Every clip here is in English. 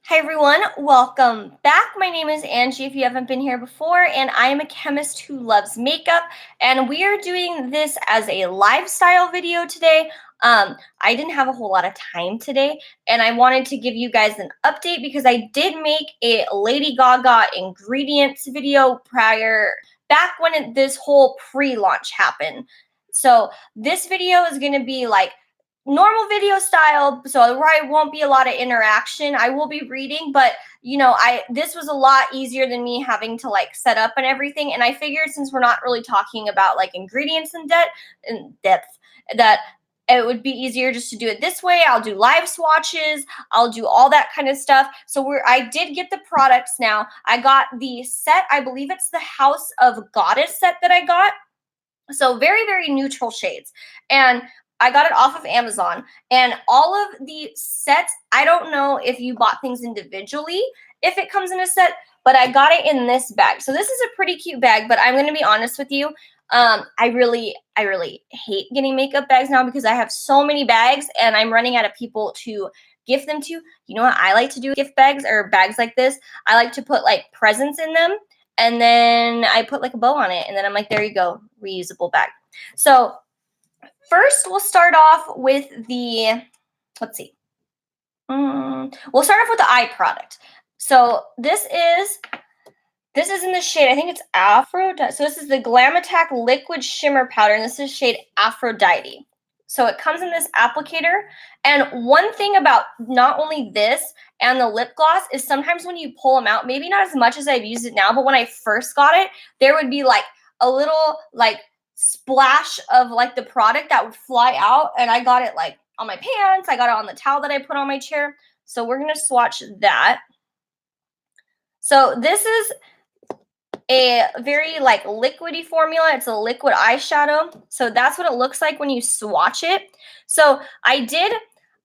Hi everyone, welcome back. My name is Angie if you haven't been here before, and I am a chemist who loves makeup, and we are doing this as a lifestyle video today. I didn't have a whole lot of time today, and I wanted to give you guys an update because I did make a Lady Gaga ingredients video back when this whole pre-launch happened. So this video is going to be like normal video style, so there won't be a lot of interaction. I will be reading, but this was a lot easier than me having to like set up and everything, and I figured since we're not really talking about like ingredients in depth that it would be easier just to do it this way. I'll do live swatches, I'll do all that kind of stuff. So I did get the products now. I got the set, I believe it's the House of Goddess set that I got. So very, very neutral shades. And I got it off of Amazon. And all of the sets, I don't know if you bought things individually, if it comes in a set, but I got it in this bag. So this is a pretty cute bag, but I'm going to be honest with you. I really hate getting makeup bags now because I have so many bags and I'm running out of people to gift them to. You know what I like to do with gift bags or bags like this? I like to put like presents in them. And then I put like a bow on it. And then I'm like, there you go, reusable bag. So first, we'll start off with the, let's see. We'll start off with the eye product. So this is in the shade, I think it's Aphrodite. So this is the Glam Attack Liquid Shimmer Powder, and this is shade Aphrodite. So it comes in this applicator. And one thing about not only this and the lip gloss is sometimes when you pull them out, maybe not as much as I've used it now, but when I first got it, there would be like a little like splash of like the product that would fly out. And I got it like on my pants. I got it on the towel that I put on my chair. So we're going to swatch that. So this is a very like liquidy formula. It's a liquid eyeshadow. So that's what it looks like when you swatch it. So I did,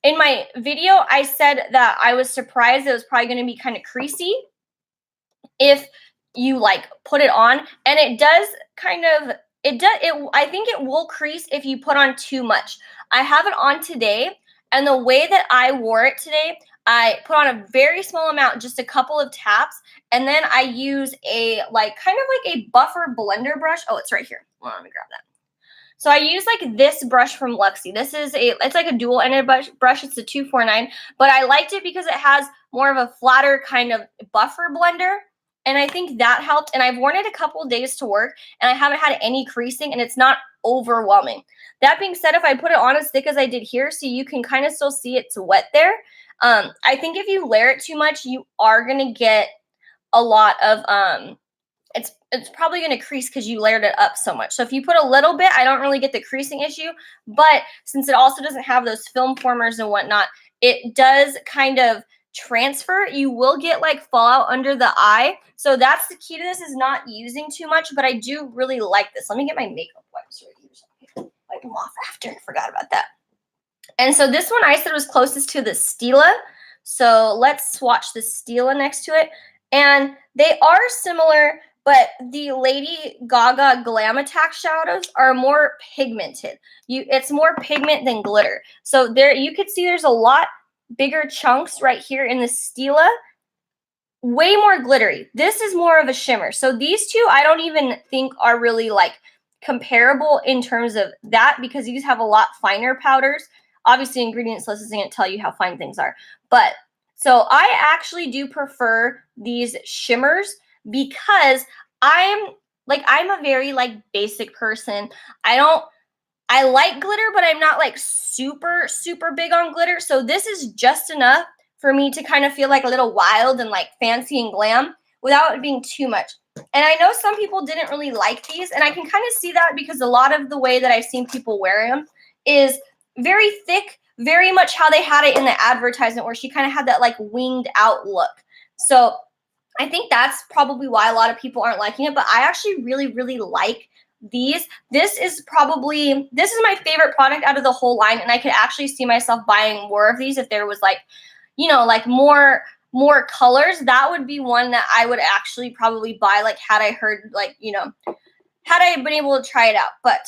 in my video, I said that I was surprised it was probably going to be kind of creasy if you like put it on. And it does kind of, I think it will crease if you put on too much. I have it on today, and the way that I wore it today, I put on a very small amount, just a couple of taps, and then I use a like kind of like a buffer blender brush. Oh, it's right here. Well, let me grab that. So I use like this brush from Luxie. This is it's like a dual-ended brush. It's a 249, but I liked it because it has more of a flatter kind of buffer blender. And I think that helped. And I've worn it a couple of days to work, and I haven't had any creasing, and it's not overwhelming. That being said, if I put it on as thick as I did here, so you can kind of still see it's wet there, I think if you layer it too much, you are going to get a lot of, it's probably going to crease because you layered it up so much. So if you put a little bit, I don't really get the creasing issue. But since it also doesn't have those film formers and whatnot, it does kind of transfer. You will get like fallout under the eye. So that's the key to this, is not using too much. But I do really like this. Let me get my makeup wipes right here so I can wipe them off after. I forgot about that. And so this one I said was closest to the Stila. So let's swatch the Stila next to it. And they are similar, but the Lady Gaga Glam Attack shadows are more pigmented. It's more pigment than glitter. So there you could see there's a lot bigger chunks right here in the Stila. Way more glittery. This is more of a shimmer. So these two I don't even think are really like comparable in terms of that, because these have a lot finer powders. Obviously, ingredients list isn't going to tell you how fine things are. But so I actually do prefer these shimmers because I'm a very like basic person. I like glitter, but I'm not like super, super big on glitter. So this is just enough for me to kind of feel like a little wild and like fancy and glam without it being too much. And I know some people didn't really like these, and I can kind of see that because a lot of the way that I've seen people wear them is very thick, very much how they had it in the advertisement, where she kind of had that like winged out look. So I think that's probably why a lot of people aren't liking it, but I actually really, really like these. This is my favorite product out of the whole line, and I could actually see myself buying more of these if there was like, like more colors. That would be one that I would actually probably buy, like had I heard, like, had I been able to try it out. But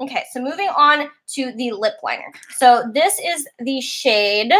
okay, so moving on to the lip liner. So this is the shade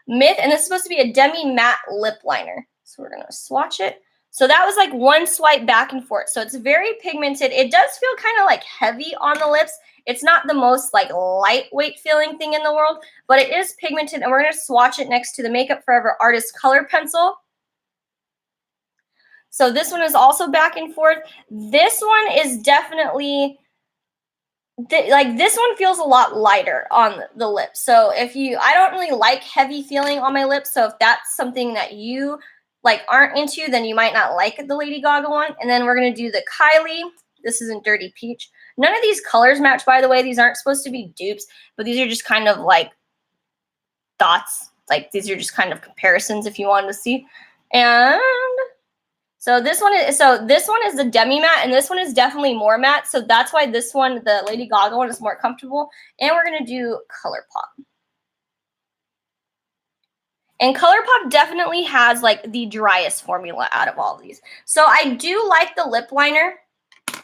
Myth, and this is supposed to be a demi-matte lip liner. So we're gonna swatch it. So that was like one swipe back and forth. So it's very pigmented. It does feel kind of like heavy on the lips. It's not the most like lightweight feeling thing in the world, but it is pigmented, and we're gonna swatch it next to the Makeup Forever Artist Color Pencil. So this one is also back and forth. This one is definitely, like this one feels a lot lighter on the lips. So if you, I don't really like heavy feeling on my lips. So if that's something that you like aren't into, then you might not like the Lady Gaga one. And then we're going to do the Kylie. This isn't Dirty Peach. None of these colors match, by the way. These aren't supposed to be dupes, but these are just kind of like dots. Like these are just kind of comparisons if you wanted to see. And so this one is the demi matte, and this one is definitely more matte. So that's why this one, the Lady Gaga one, is more comfortable. And we're gonna do ColourPop. And ColourPop definitely has like the driest formula out of all of these. So I do like the lip liner.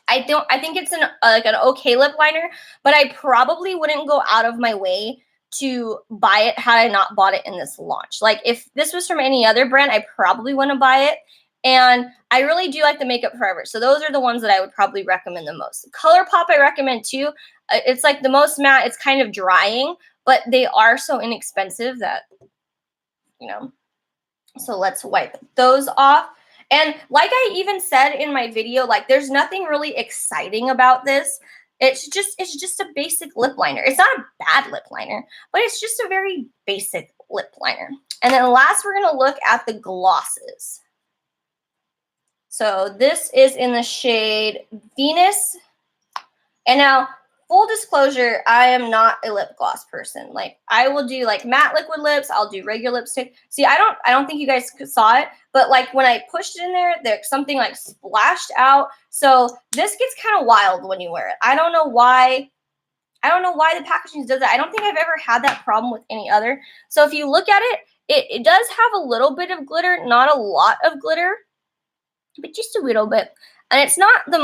I think it's like an okay lip liner, but I probably wouldn't go out of my way to buy it had I not bought it in this launch. Like if this was from any other brand, I probably wouldn't buy it. And I really do like the Makeup Forever. So those are the ones that I would probably recommend the most. ColourPop I recommend too. It's like the most matte. It's kind of drying, but they are so inexpensive that, you know. So let's wipe those off. And like I even said in my video, like there's nothing really exciting about this. It's just a basic lip liner. It's not a bad lip liner, but it's just a very basic lip liner. And then last, we're gonna look at the glosses. So this is in the shade Venus. And now, full disclosure, I am not a lip gloss person. Like I will do like matte liquid lips. I'll do regular lipstick. See, I don't think you guys saw it, but like when I pushed it in there, there's something like splashed out. So this gets kind of wild when you wear it. I don't know why. I don't know why the packaging does that. I don't think I've ever had that problem with any other. So if you look at it, it does have a little bit of glitter, not a lot of glitter, but just a little bit. And it's not the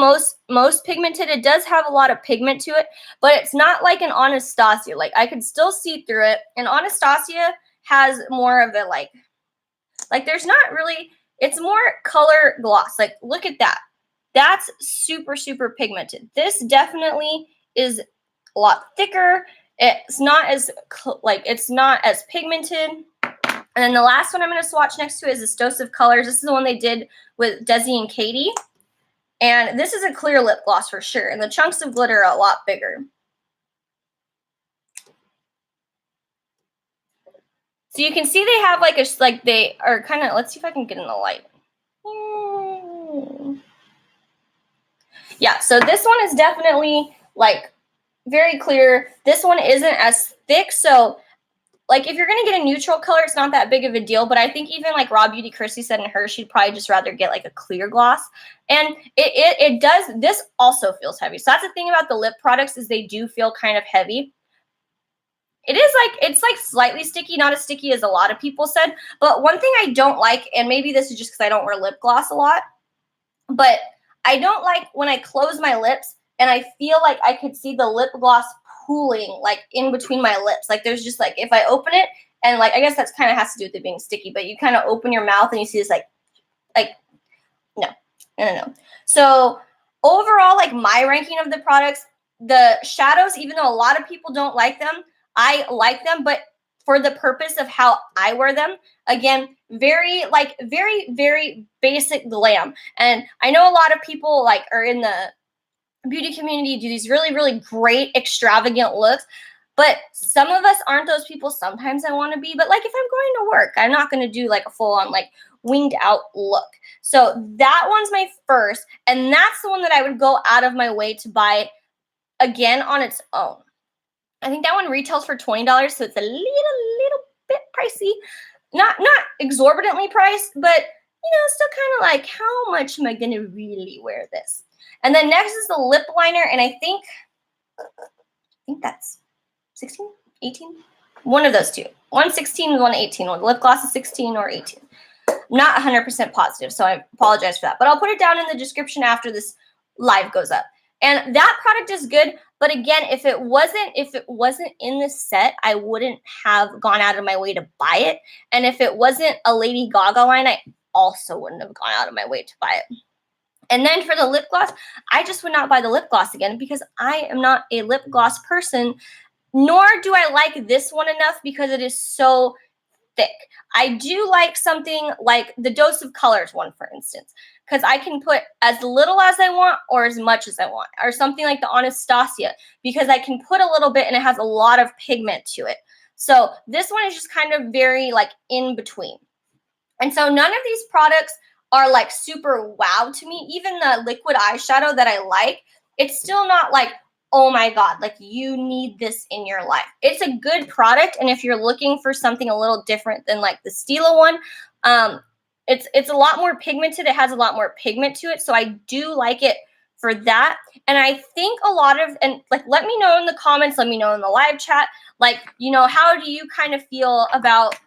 most pigmented. It does have a lot of pigment to it, but it's not like an Anastasia. Like I could still see through it. And Anastasia has more of a like there's not really, it's more color gloss. Like look at that. That's super, super pigmented. This definitely is a lot thicker. It's not as pigmented. And then the last one I'm going to swatch next to is the Stose of Colors. This is the one they did with Desi and Katie. And this is a clear lip gloss for sure. And the chunks of glitter are a lot bigger. So you can see they have they are kind of, let's see if I can get in the light. Yeah, so this one is definitely like very clear. This one isn't as thick. So like if you're going to get a neutral color, it's not that big of a deal. But I think even like Raw Beauty Chrissy said in hers, she'd probably just rather get like a clear gloss. And it does, this also feels heavy. So that's the thing about the lip products is they do feel kind of heavy. It is like, it's like slightly sticky, not as sticky as a lot of people said. But one thing I don't like, and maybe this is just because I don't wear lip gloss a lot, but I don't like when I close my lips and I feel like I could see the lip gloss pooling like in between my lips. Like there's just like, if I open it and like, I guess that's kind of has to do with it being sticky, but you kind of open your mouth and you see this no. So overall, like my ranking of the products, the shadows, even though a lot of people don't like them, I like them, but for the purpose of how I wear them, again, very, very basic glam. And I know a lot of people like are in the beauty community do these really, really great, extravagant looks. But some of us aren't those people. Sometimes I want to be, but like if I'm going to work, I'm not going to do like a full on like winged out look. So that one's my first. And that's the one that I would go out of my way to buy again on its own. I think that one retails for $20. So it's a little bit pricey. Not exorbitantly priced, but you know, still kind of like, how much am I going to really wear this? And then next is the lip liner. And I think that's 16, 18, one of those two. 116 and 118. The lip gloss is 16 or 18. I'm not 100% positive, so I apologize for that. But I'll put it down in the description after this live goes up. And that product is good. But again, if it wasn't in the set, I wouldn't have gone out of my way to buy it. And if it wasn't a Lady Gaga line, I also wouldn't have gone out of my way to buy it. And then for the lip gloss, I just would not buy the lip gloss again because I am not a lip gloss person, nor do I like this one enough because it is so thick. I do like something like the Dose of Colors one, for instance, because I can put as little as I want or as much as I want, or something like the Anastasia, because I can put a little bit and it has a lot of pigment to it. So this one is just kind of very like in between. And so none of these products are like super wow to me. Even the liquid eyeshadow that I like, it's still not like, oh my God, like you need this in your life. It's a good product. And if you're looking for something a little different than like the Stila one, it's a lot more pigmented. It has a lot more pigment to it. So I do like it for that. And I think a lot of, and like, let me know in the comments, let me know in the live chat, like, you know, how do you kind of feel about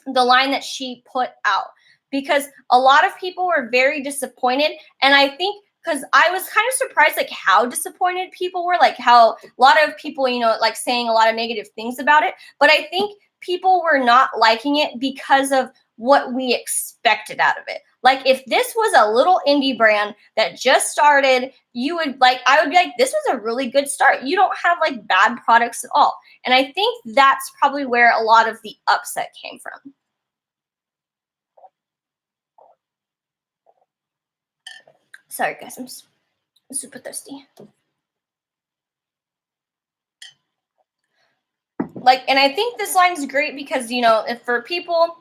the line that she put out? Because a lot of people were very disappointed. And I think because I was kind of surprised like how disappointed people were, like how a lot of people, you know, like saying a lot of negative things about it. But I think people were not liking it because of what we expected out of it. Like if this was a little indie brand that just started, you would like, I would be like, this was a really good start. You don't have like bad products at all. And I think that's probably where a lot of the upset came from. Sorry, guys, I'm super thirsty. Like, and I think this line's great because, you know, if for people,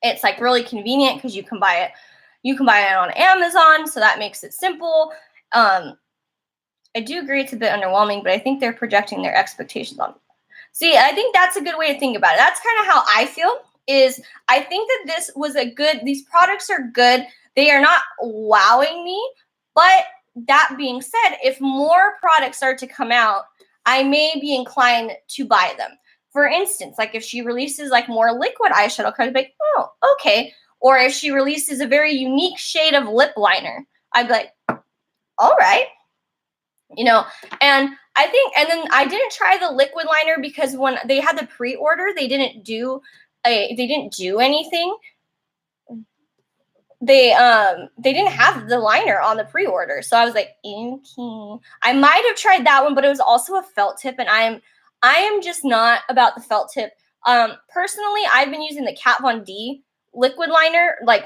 it's like really convenient because you can buy it on Amazon, so that makes it simple. I do agree it's a bit underwhelming, but I think they're projecting their expectations on it. See, I think that's a good way to think about it. That's kind of how I feel. Is I think that this was these products are good. They are not wowing me, but that being said, if more products start to come out, I may be inclined to buy them. For instance, like if she releases like more liquid eyeshadow colors, I'd be like, oh, okay. Or if she releases a very unique shade of lip liner, I'd be like, all right. You know, and I think, and then I didn't try the liquid liner because when they had the pre-order, they didn't do anything. They didn't have the liner on the pre-order. So I was like, okay. I might have tried that one, but it was also a felt tip, and I am just not about the felt tip. Personally, I've been using the Kat Von D liquid liner, like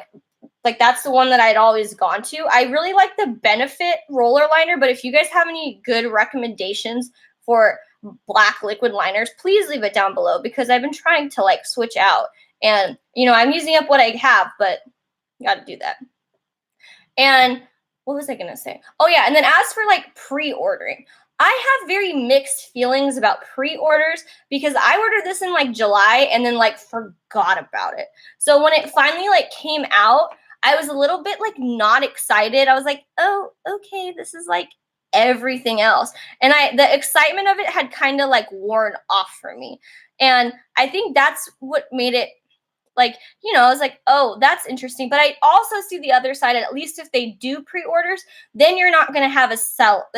that's the one that I'd always gone to. I really like the Benefit roller liner, but if you guys have any good recommendations for black liquid liners, please leave it down below because I've been trying to like switch out, and you know, I'm using up what I have, but got to do that. And what was I going to say? Oh yeah. And then as for like pre-ordering, I have very mixed feelings about pre-orders because I ordered this in like July and then like forgot about it. So when it finally like came out, I was a little bit like not excited. I was like, oh, okay, this is like everything else. And the excitement of it had kind of like worn off for me. And I think that's what made it like, you know, I was like, oh, that's interesting. But I also see the other side, at least if they do pre-orders, then you're not going to have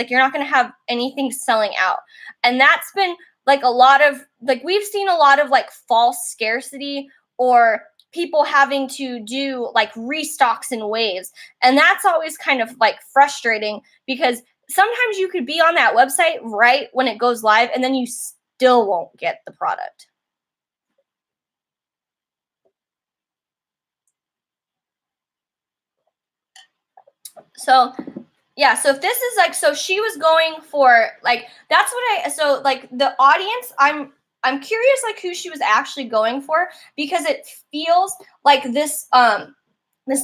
you're not going to have anything selling out. And that's been like a lot of, like, we've seen a lot of like false scarcity or people having to do like restocks in waves. And that's always kind of like frustrating because sometimes you could be on that website right when it goes live and then you still won't get the product. So yeah, so if this is like, so she was going for like, that's what so like the audience, I'm curious like who she was actually going for because it feels like this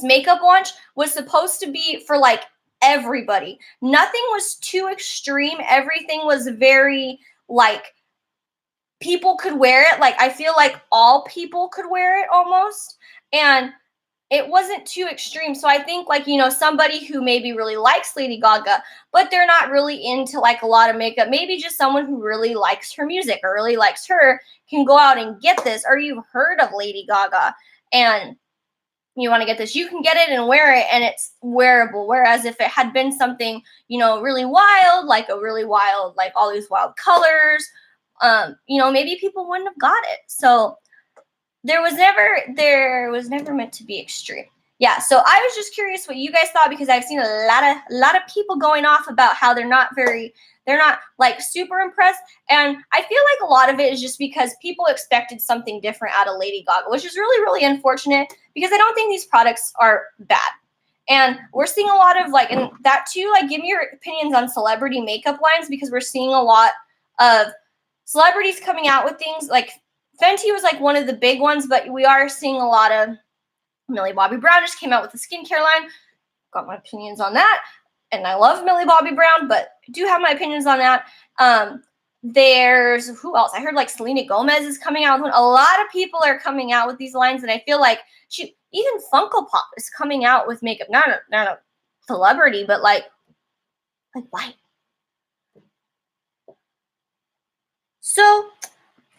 makeup launch was supposed to be for like everybody. Nothing was too extreme. Everything was very like people could wear it. Like I feel like all people could wear it almost. And it wasn't too extreme. So I think like, you know, somebody who maybe really likes Lady Gaga, but they're not really into like a lot of makeup, maybe just someone who really likes her music or really likes her can go out and get this, or you've heard of Lady Gaga and, you want to get this, you can get it and wear it and it's wearable. Whereas if it had been something, really wild, like a really wild, like all these wild colors, maybe people wouldn't have got it. So there was never meant to be extreme. Yeah, so I was just curious what you guys thought, because I've seen a lot of people going off about how they're not like super impressed, and I feel like a lot of it is just because people expected something different out of Lady Gaga, which is really, really unfortunate, because I don't think these products are bad. And we're seeing a lot of and that too, give me your opinions on celebrity makeup lines, because we're seeing a lot of celebrities coming out with things. Like Fenty was one of the big ones, but we are seeing a lot of Millie Bobby Brown just came out with a skincare line. Got my opinions on that. And I love Millie Bobby Brown, but I do have my opinions on that. There's who else? I heard Selena Gomez is coming out with one. A lot of people are coming out with these lines, and I feel like even Funko Pop is coming out with makeup. Not a celebrity, but why? So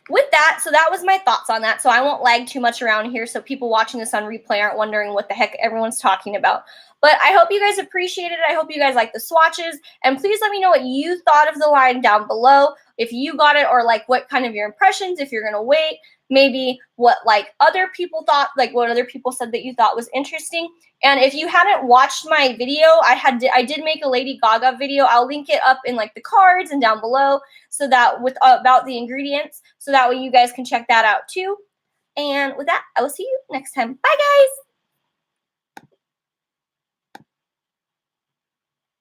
with that, so that was my thoughts on that. So I won't lag too much around here, so people watching this on replay aren't wondering what the heck everyone's talking about. But I hope you guys appreciated it. I hope you guys like the swatches. And please let me know what you thought of the line down below. If you got it, or what kind of your impressions, if you're going to wait, maybe what other people thought, what other people said that you thought was interesting. And if you hadn't watched my video, I did make a Lady Gaga video. I'll link it up in the cards and down below, so that about the ingredients, so that way you guys can check that out too. And with that, I will see you next time. Bye, guys.